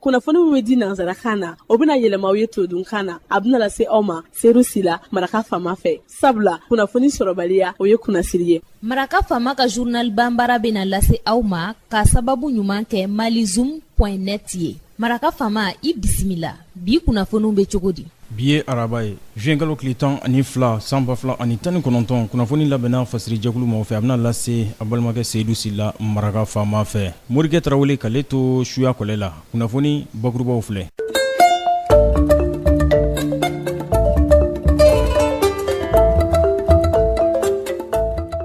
kunnafoni min bɛ di nanzarakan na o bɛna yɛlɛma aw ye todunkan na a bɛna lase aw ma seru sila maraka faama fɛ sabula kunnafoni sɔrɔbaliya o ye kunnasiri ye. Maraka faama ka journal banbara bɛna lase aw ma ka sababu ɲuman kɛ malizoom.net ye. Maraka faama i bisimila bi kunnafoniw bɛ cogo di? Bi ye araba ye juin kalo tile 12 san 2019 kunnafoni labɛnna fasiri jɛkulu ma fɛ a bɛna lase a balimakɛ Seyidu Sila maraka faama fɛ. Morikɛ Tarawele k'ale to suya kɔlɛ la kunnafoni bakurubaw filɛ.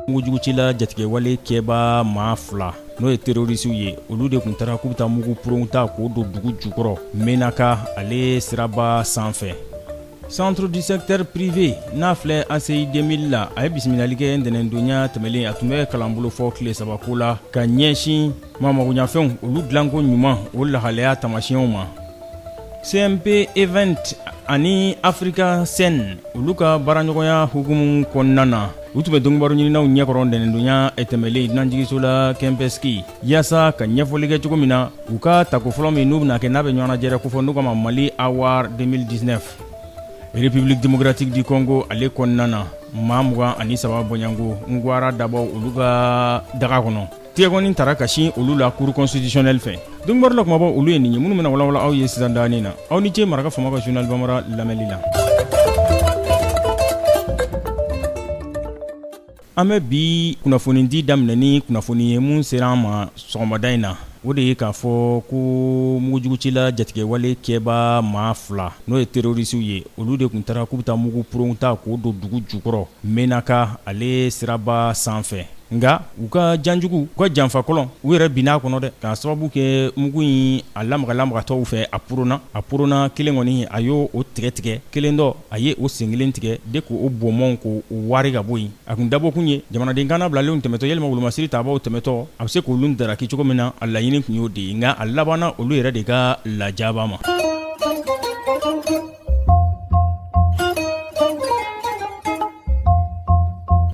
Mugujugutila jatigɛwale kɛba maa 2 n'o ye terrorisiw ye olu de kun taara k'u bɛ taa mugu puron ta k'o don dugu jukɔrɔ Menaka ale siraba sanfɛ. Centre du secteur privé n'a filɛ ACI 2000 la a ye bisimilali kɛ ntɛnɛndonya tɛmɛlen a tun bɛ kalanbolo fɔ tile 3 ko la ka ɲɛsin maamagoɲafɛnw olu dilanko ɲuman o lahalaya tamasiyɛnw ma. CMP Event ani Africa Scene olu ka baaraɲɔgɔnya hukumu kɔnɔna na u tun bɛ dɔnnibaaru ɲininaw ɲɛkɔrɔ ntɛnɛndonya tɛmɛlen dunanjigiso la Kɛnpɛski yaasa ka ɲɛfɔli kɛ cogo min na u ka tako fɔlɔ min n'u bɛna kɛ n'a bɛ ɲɔgɔnnajɛrɛ ko fɔ n'u kama Mali Award 2019. République démocratique du Congo ale kɔnɔna na maa 23 bɔɲango ngwara dabɔ olu ka daga kɔnɔ tigɛkɔni taara ka sin olu la cour constitutionnelle fɛ. Dɔnnibaaru la kumabɔ olu ye nin ye minnu bɛna walawala aw ye sisan dani na aw ni ce maraka faama ka journal banbara lamɛnli la. An bɛ bi kunnafoni di daminɛ ni kunnafoni ye mun sera an ma sɔgɔmada in na o de ye k'a fɔ ko mugujugucila jatigɛwale kɛba maa 2 n'o ye terrorisiw ye olu de kun taara k'u bɛ taa mugu puron ta k'o don dugu jukɔrɔ Menaka ale siraba sanfɛ. Nga u ka janjugu u ka janfa kɔlɔn u yɛrɛ binna kɔnɔ dɛ k'a sababu kɛ mugu in a lamagatɔw fɛ a purona kelen kɔni a y'o tigɛ kelen dɔ a ye o sen kelen tigɛ de k'o bɔnmɔn k'o wari ka bɔ yen a kun dabɔkun ye jamanaden kana bilalenw tɛmɛtɔ yɛlɛma wolomasiri taabaw tɛmɛtɔ a bɛ se k'olu daraki cogo min na a laɲini kun y'o de ye nka a labanna olu yɛrɛ de ka lajaba ma.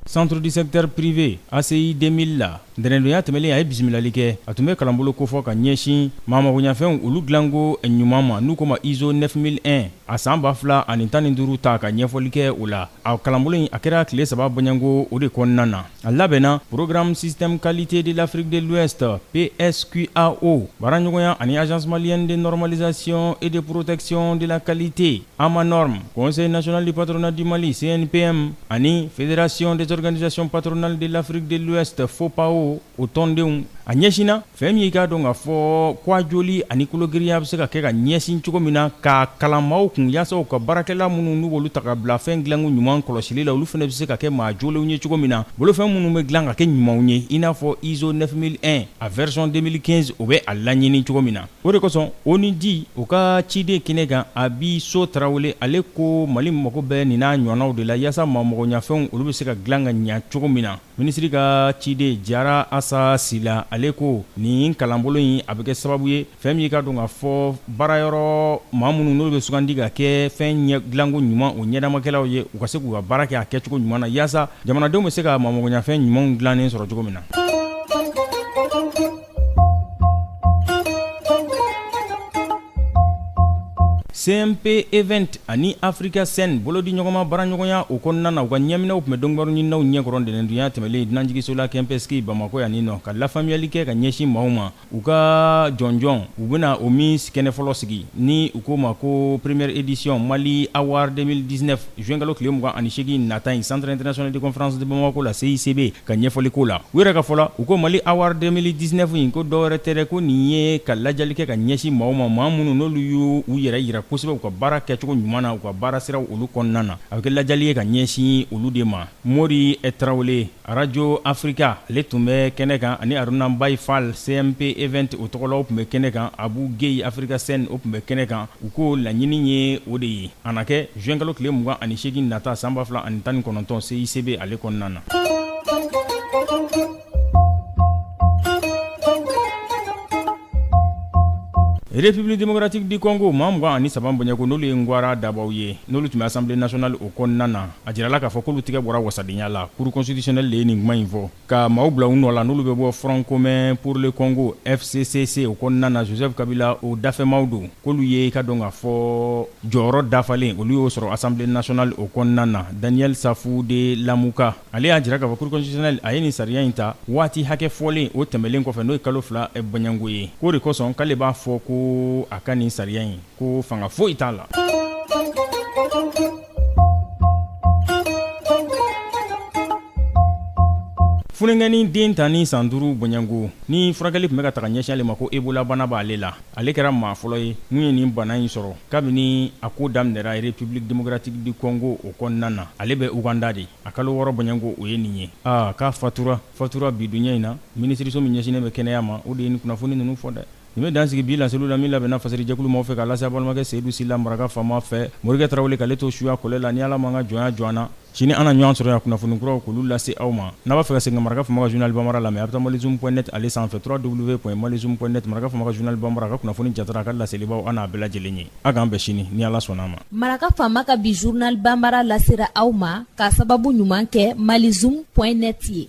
Centre du secteur privé ACI 2000 la ntɛnɛndonya tɛmɛlen a ye bisimilali kɛ a tun bɛ kalanbolo kofɔ ka ɲɛsin maamagoɲafɛnw olu dilanko ɲuman ma n'u ko ma ISO 9001 a san 2015 ta ka ɲɛfɔli kɛ o la a kalanbolo in a kɛra tile 3 bɔɲango o de kɔnɔna na a labɛnna programme système qualité de l'Afrique de l'Ouest PSQAO baaraɲɔgɔnya ani agence malienne de normalisation et de protection de la qualité AMANORM conseil national du patronat du Mali CNPM ani fédération des organisations patronales de l'Afrique de l'Ouest FOPAO o tɔndenw a ɲɛsinna fɛn min k'a dɔn k'a fɔ kwa joli ani kulogiriya bɛ se ka kɛ ka ɲɛsin cogo min na ka kalanmaaw kun yaasa u ka baarakɛla minnu n'u b'olu ta ka bila fɛn dilanko ɲuman kɔlɔsili la olu fana bɛ se ka kɛ maa jolenw ye cogo min na bolofɛn minnu bɛ dilan ka kɛ ɲumanw ye i n'a fɔ ISO 9001 a version 2015 o bɛ a laɲini cogo min na o de kosɔn ONUDI o ka ciden kɛnɛ kan Abiso Tarawele ale ko Mali mago bɛ nin n'a ɲɔgɔnnaw de la yaasa maamagoɲafɛnw olu bɛ se ka dilan ka ɲɛ cogo min na minisiri ka ciden Jara Asa Sila ale ko nin kalanbolo in a bɛ kɛ sababu ye fɛn min ka dɔn ka fɔ baarayɔrɔ maa minnu n'olu bɛ sugandi ka kɛ fɛn ɲɛ dilanko ɲuman o ɲɛdamakɛlaw ye u ka se k'u ka baara kɛ a kɛcogo ɲuman na yaasa jamanadenw bɛ se ka maamagoɲafɛn ɲumanw dilannen sɔrɔ cogo min na. CMP Event ani Africa Scene bolodi ɲɔgɔnma baaraɲɔgɔnya o kɔnɔna na u ka ɲɛminaw tun bɛ dɔnnibaaru ɲininaw ɲɛkɔrɔ ntɛnɛndonya tɛmɛlen dunanjigiso la Kɛnpɛski Bamako yan nin nɔ ka lafaamuyali kɛ ka ɲɛsin maaw ma u ka jɔnjɔn u bɛna o min kɛnɛ fɔlɔ sigi ni u ko ma ko première édition Mali Award 2019 juin kalo tile 28 nata in Centre international de conférence de Bamako la CICB ka ɲɛfɔli ko la u yɛrɛ ka fɔla u ko Mali Award 2019 in ko dɔwɛrɛ tɛ dɛ ko nin ye ka lajali kɛ ka ɲɛsin maaw ma maa minnu n'olu y'u yɛrɛ yira kosɛbɛ u ka baara kɛcogo ɲuman na u ka baara siraw olu kɔnɔna na a bɛ kɛ lajali ye ka ɲɛsin olu de ma Mori Tarawele Radio Africa ale tun bɛ kɛnɛ kan ani Aruna Mbaye Fall CMP Event o tɔgɔlaw tun bɛ kɛnɛ kan Abu Gueye Africa Scene o tun bɛ kɛnɛ kan u ko laɲini ye o de ye a na kɛ juin kalo tile 28 nata san 2019 CICB ale kɔnɔna na. République démocratique du Congo maa 23 bonyako n'olu ye ngwara dabaw ye n'olu tun bɛ assemblée nationale o kɔnɔna na a jirala k'a fɔ k'olu tigɛ bɔra wasadenya la cour constitutionnelle de ye nin kuma in fɔ ka maaw bila u nɔ la n'olu bɛ bɔ front commun pour le Congo FCCC o kɔnɔna na Joseph Kabila o dafɛmaw don k'olu ye ka dɔn k'a fɔ jɔyɔrɔ dafalen olu y'o sɔrɔ assemblée nationale o kɔnɔna na Daniel Safou de Lamuka ale y'a jira k'a fɔ cour constitutionnelle a ye nin sariya in ta waati hakɛ fɔlen o tɛmɛlen kɔfɛ n'o ye kalo 2 bɔɲango ye k'o de kosɔn k'ale b'a fɔ ko a ka nin sariya in ko fanga foyi t'a la. Funengani den ta ni san 5 bɔɲango ni furakɛli tun bɛ ka taga ɲɛsin ale ma ko Ebola bana b'ale la ale kɛra maa fɔlɔ ye mun ye nin bana in sɔrɔ kabini a ko daminɛra République démocratique du Congo o kɔnɔna na ale bɛ Uganda de a kalo 6 bɔɲango o ye nin ye k'a fatura bi dunya in na minisiriso min ɲɛsinnen bɛ kɛnɛya ma o de ye nin kunnafoni ninnu fɔ dɛ. Nin bɛ dansigi bi lanseliw la min labɛnna fasɛrijɛkulu maaw fɛ k'a lase a balimakɛ Seydou Sila maraka faama fɛ Morikɛ Tarawele k'ale to suya kɔlɛ la ni Ala ma an ka jɔnya jɔ an na sini an na ɲɔgɔn sɔrɔ yan kunnafoni kuraw k'olu lase aw ma n'a b'a fɛ ka segin maraka faama ka journal Bambara lamɛn a bɛ taa malizoom.net ale sanfɛ www.malizoom.net maraka faama ka journal Bambara a ka kunnafoni jatara a ka laselibaw an n'a bɛɛ lajɛlen ye a k'an bɛn sini ni Ala sɔnna a ma. Maraka faama ka bi journal Bambara lasera aw ma k'a sababu ɲuman kɛ malizoom.net ye.